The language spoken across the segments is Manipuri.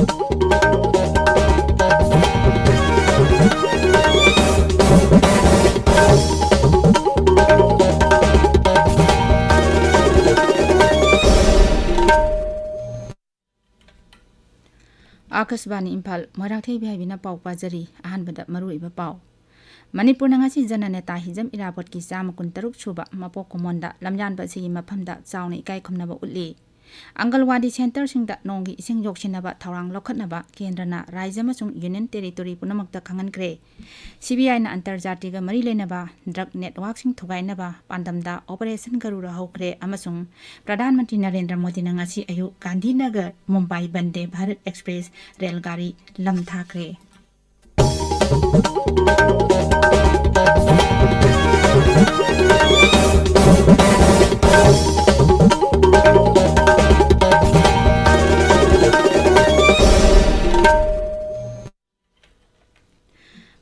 आकाशवाणी इम्फाल मोराथै बिहाइबिना पाउ पाजरी अहानबदा मरुइबा पाउ Manipur ngasi jananeta hijam irabot ki chama 13 suba mapok komonda lamjanba sigi mafamda chawni ikai khomnaba utli angalwadi center singda nongi ising yoksinaba thawrang lokhatnaba kendrana rajya amachung union territory punamakta khangankre CBI na antarjati ga mari lenaba drug network sing thugainaba pandamda operation garura hokre amachung pradhan mantri narendra modi na ngasi ayu gandhinagar mumbai bande bharat express rail gari lam thakre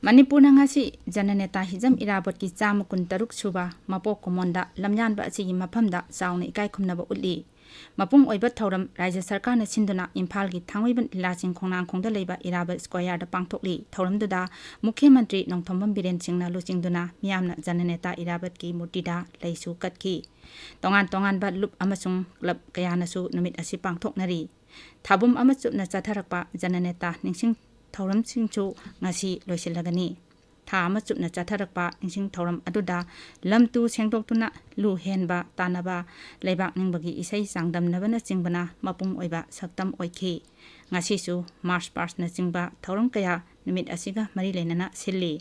Manipur ngasi jananeta hijam irabot ki chama 13 suba mapok komonda lamyanba asigi mafamda chawna ikai khumnaba utli mapung oiba thoram rajya sarkar na sinduna imphal gi thangwiban ilaching khongnang khongda leiba irabot square da pangthokli thoram duda mukhy mantri nongthombam biren singna luchingduna miyamna jananeta irabot ki murti da leisu katki tongan ba lup amasung club kayana su numit asi pangthoknari thabum amachupna chatharakpa jananeta ningsing thauram singchu ngasi loisilagani tha amachupna chatharakpa ningsing thauram aduda lamtu sengdoktuna lu henba tanaba leibak ningbagi isai sangdamnabana chingbana mapung oiba saktam oikhi ngasi su march past na chingba thauram kaya numit asiga mari leinana silli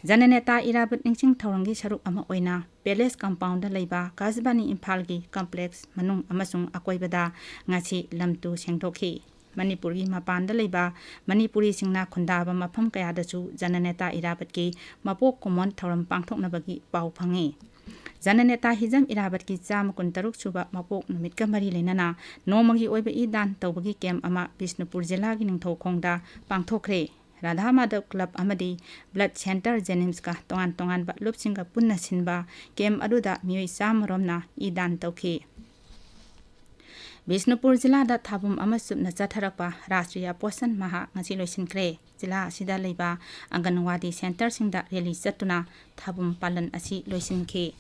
jananeta irabot ningsing thaurangi saruk ama oina palace compound da leiba kasbani imphal gi complex manung amasung akoibada ngasi lamtu sengdokhi Manipuri mapanda leiba Manipuri singna khundaba mafam kaya da chu jananeta irabot ki mapok komon thoram pangthoknabagi pau phangi jananeta hijam irabot ki chama 13 suba mapok numit ka mari leinana nomagi oiba idan tawbagi kem ama Bishnupur jila gi ningthau khongda pangthokre Radha Madhav Club amadi Blood Center Jenims ka tongan ba lupsinga punna sinba kem aduda mioi samromna idan tawki Bishnupur jila da thabum amasupna chatharakpa Rashtriya Poshan Maha ngasi loisinkre jila asida leiba Anganwadi Center singda rally chatuna thabum palan asi loisinki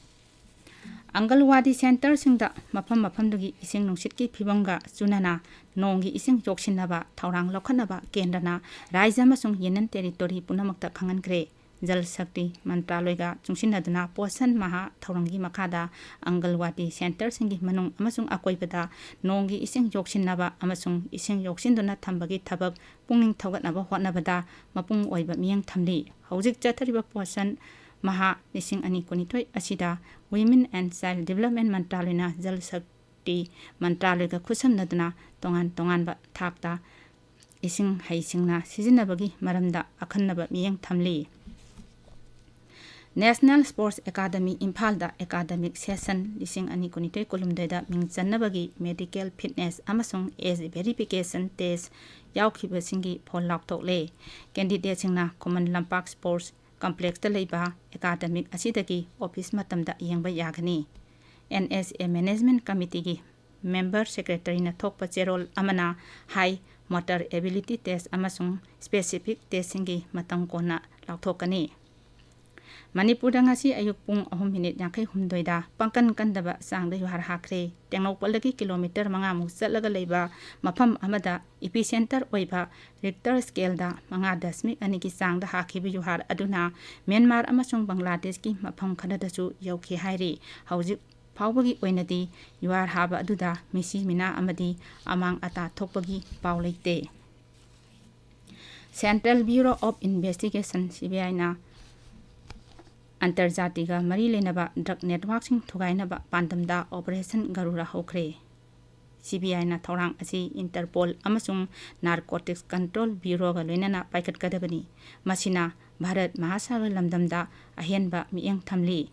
Angalwadi Center singda mafam dugi ising nungsit ki phibamga chunana nongi ising joksinaba thawrang lokhanaba kendrana rajya amasung union territory punamakta khangankre Jal Shakti Mantraloiga chungsinaduna Poshan Maha thawrangi makhada Angalwadi Center singi manung amasung akoibada nongi ising yoksinaba amasung ising yoksinduna thambagi thabak pungning thogatnaba hotnabada mapung oiba miyang thamli hojik chathariba Poshan Maha ising ani kunithoi asida Women and Child Development Mantraloina Jal Shakti Mantraloiga khusamnaduna tongan ba thakta ising haisingna sijinabagi maramda akhannaba miyang thamli National Sports Academy Imphal da academic session lising ani kunitoi kolumdeda mingchanabagi medical fitness amasung age verification test yaukhiba singi phol laktokle candidate singna common lampak sports complex da leiba academic asidagi office matamda yengba yagani NSA management committee gi member secretary na thokpa cherol amana high motor ability test amasung specific test singi matang kona lakthokani Manipur ngasi ayuk pung 3 minute yankai humdoida pangkan kandaba sangda yuhar hakre tengno palagi kilometer manga mu chatlaga leiba mafam amada epicenter oiba Richter scale da manga dasmik ani ki sangda hakhibi yuhar aduna Myanmar amasung Bangladesh ki mafam khadada chu yauki hairi hauji phawbagi oinadi yuhar haba aduda misi mina amadi amang ata thokpagi pauleite Central Bureau of Investigation CBI na Antarjatiga mari lenaba drug network sing thugainaba pandamda operation garura hokre CBI na thorang asi Interpol amasung Narcotics Control Bureau ga loinana paikat kadabani masina Bharat Mahasagar lamdamda ahenba miyang thamli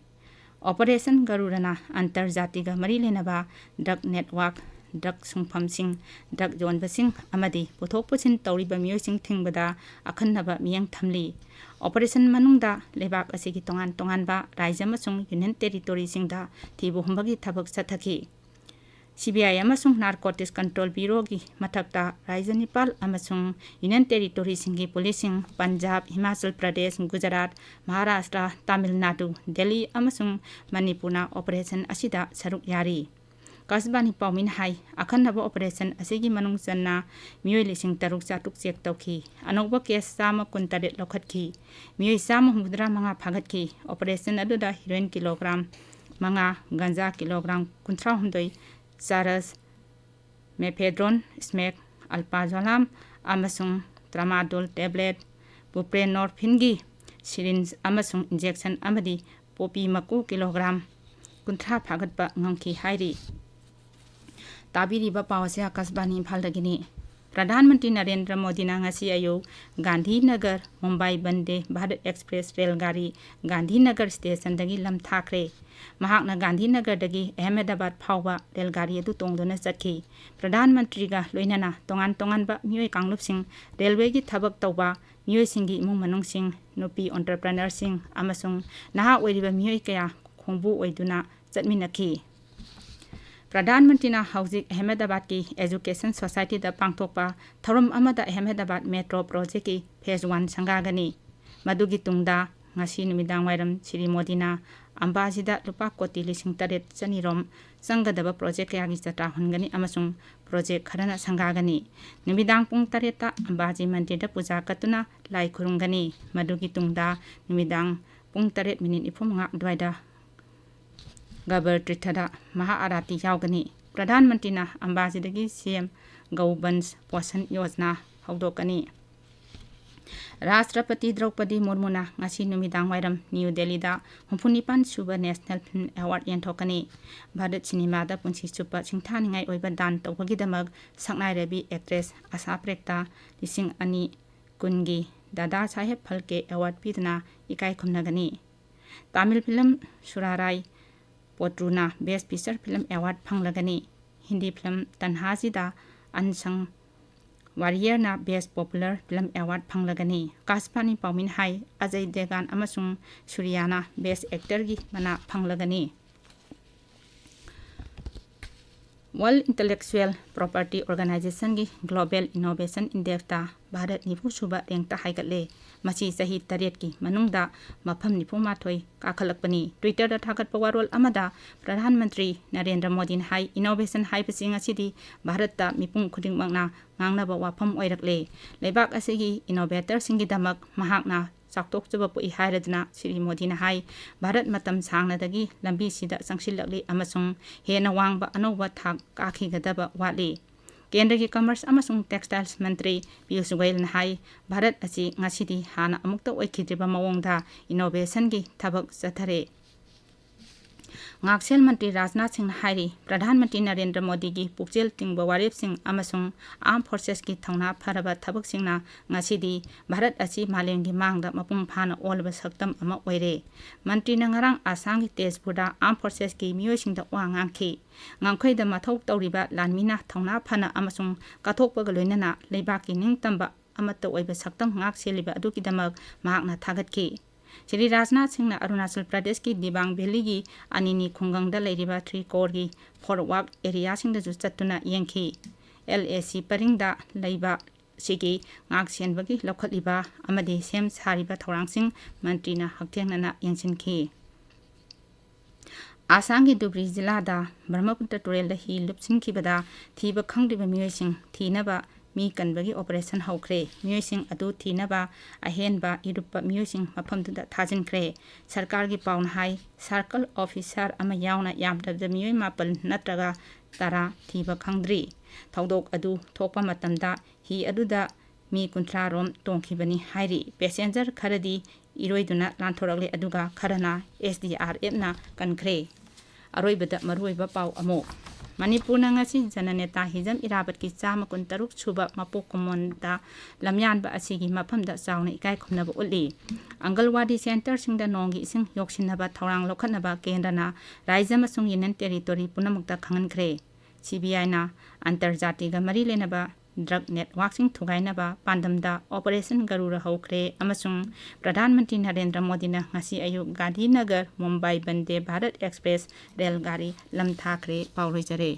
operation garurana Antarjatiga mari lenaba drug network drug sungphamsing drug jonbasing amadi puthok puchin tawriba miyosing thingbada akhannaba miyang thamli Operation manungda lebak asigi tongan ba rajya amasung union territory singda thibu humbagi thabak chathaki CBI amasung Narcotics Control Bureau gi mathakta Raja Nepal amasung Union Territory singi policing Punjab, Himachal Pradesh, Gujarat, Maharashtra, Tamil Nadu, Delhi amasung Manipurna operation asida saruk yari. Kasbani paumin hai akhanaba operation asigi manung channa mioi lising taruk chatuk check tawki anokba case sama kuntaret lokhatki mioi sama humudra manga phagatki operation aduda heroin kilogram manga ganja kilogram kuntra hundoi charas methadone smack alprazolam amasung tramadol tablet buprenorphine syringe amasung injection amadi popi maku kilogram kuntra phagatba ngamki hairi ताबीरीबा Pawase Akashvani Imphal दगिनी प्रधानमंत्री नरेंद्र मोदी ना ngasi ayu Gandhinagar Mumbai Vande Bharat express रेलगाड़ी गांधीनगर स्टेशन दगी लम थाखरे महाकना गांधीनगर दगी अहमदाबाद फावबा रेलगाड़ी अदु तोंगदुना चटखी प्रधानमंत्री गा लोइनाना तोंगान तोंगानबा मियोय कांगलुपसिंग रेलवे की थबक तौबा मियोय सिंगी इमुंग मनुंगसिंग नुपी एंटरप्रेन्योर सिंग अमसुंग नहा ओइरिबा मियोय कया खोंबु ओइदुना चटमिनखी प्रधानमंत्री ना हौजिक अहमदाबाद की एजुकेशन सोसाइटी दा पांगथोकपा थौरम अमदा अहमदाबाद मेट्रो प्रोजेक्ट की phase 1 संगागनी मदुगी तुंगदा ngasi numitang wairam Shri Modina ambasida lupa koti lising taret chanirom sangadaba project kaya gi chata hungani amasung project kharana sangagani numitang pung tareta ambaji mandira puja katuna lai khurungani madugi tungda numitang pung taret minute ifumanga dwaida gabar trithada maha arati yaugani प्रधानमंत्री ना अंबाजीदगी सीएम गौबंश पोषण योजना हौदोकनी राष्ट्रपति द्रौपदी मुर्मू ना ngasi numitang wairam New Delhi दा 64 सुबा नेशनल फिल्म अवार्ड येंथोकनी भारत सिनेमा दा पुंसी सुपा सिंथानिंगाई ओइबा दान तौबगीदमग सकनाइरेबी एक्ट्रेस आशा प्रेक्ता लिसिंग अनि कुनगी दादा साहेब फलके अवार्ड पीदना इकाई खुमनगनी तमिल फिल्म सुराराई पोट्रुना बेस्ट फीचर फिल्म अवार्ड फंगलगनी हिंदी फिल्म तन्हाजीदा अनसंग वारियर ना बेस्ट पॉपुलर फिल्म अवार्ड फंगलगनी कासपानी पाउमिन हाई अजय देवगन अमसुंग सूर्याना बेस्ट एक्टर की मना फंगलगनी वर्ल्ड इंटेलेक्चुअल प्रॉपर्टी ऑर्गेनाइजेशन की ग्लोबल इनोवेशन इंडेक्स ता भारत निफु सुबा रेंक हाइगले मसी सही तरेट की मनुंगदा मफम निफु माथोई काखलकपनी ट्विटर दा थागत पवारोल अमदा प्रधानमंत्री नरेंद्र मोदी हाई इनोवेशन हाइबसिंग असिदी भारत ता मिपुंग खुदिंगमंगना ngangnaba wafam oirakle leibak asigi innovator singi damak mahakna saktok chuba pui hairadna Shri Modi na hai Bharat matam sangna dagi lambi sida sangsilakli amasung hena wangba anoba thak kakhi gadaba wali केंद्र की कमर्स अमसुंग टेक्सटाइल्स मंत्री पीयूष गोयल ना हाई भारत असी ngasidi hana amukta oikhidriba mawongda innovation की थबक चथरे ngaksil मंत्री राजनाथ सिंह हाइरी प्रधानमंत्री नरेंद्र मोदी की पुक्चेल तिंगबा वारेप सिंह अमसुंग आर्म फोर्सेस की थौना फरबा थबक सिंहना ngасidi भारत असी मालेम की मांगदा मपुंग फाना ओलबा सक्तम अमा ओइरे मंत्री ना ngarang आसाम की तेजपुरदा आर्म फोर्सेस की मियोय सिंहदा वा ngangखि ngangखैदा मथौ तौरिबा लानमिना थौना फना अमसुंग काथोकपगा लोइनाना लेबाक की निंगतंबा अमत्ता ओइबा सक्तम ngak सेलिबा अदुकिदमक महाकना थागतखि श्री राजनाथ सिंह अरुणाचल प्रदेश की दिबांग वैली की अनिनी खुंगंगदा लेरिबा 3 कोर की फॉरवर्ड एरिया सिंगदजु चत्तुना येंखि LAC परिंगदा लेबा सिगी ngak सेनबगी लखलिबा अमदि सेम सारिबा थौरांगसिंग मंत्रीना हक्थेंगना येंसिनखि आसाम की दुबरी जिला दा ब्रह्मपुत्र टोरेल ही लुपसिंखिबदा थीबा खंगदिबा मियोयसिंग थीनबा मी कनबगी ऑपरेशन हौख्रे मियोयसिंग अदु थीनबा अहेनबा इरुपा मियोयसिंग मफमदुदा थाजिनख्रे सरकार की पाउन हाई सर्कल ऑफिसर अमा यावना यामदबदा मियोय मापल नत्रगा तारा थीबा खंगद्री थौदोक अदु थोपा मतमदा ही अदुदा मी कुंथ्रा रोम तोंखिबनी हाइरी पैसेंजर खरदी इरोइदुना लांथोरगले अदुगा खरना SDRF ना कनख्रे अरोइबदा मरुइबा पाउ अमो मणिपुर ngasi जननेता हिजम इराबत की 163 सुबा मपोक कोमोनदा लमयानबा असिगी मफमदा चावना इकाई खुमनबा उल्ली अंगलवाडी सेंटर सिंगदा नोंगी इसिंग योक्सिनबा थौरांग लोखनबा केंद्रना राज्य मसुंग यूनियन टेरिटोरी पुनमुक्ता खंगनख्रे CBI ना अंतर्जातीय मरी लेनबा ड्रग नेटवर्किंग थुगाइनबा पांडमदा ऑपरेशन गरुरा हौख्रे अमसुंग प्रधानमंत्री नरेंद्र मोदी ना ngasi ayu Gandhinagar Mumbai Vande Bharat express रेलगाड़ी लमथाखरे पाउरिजरे।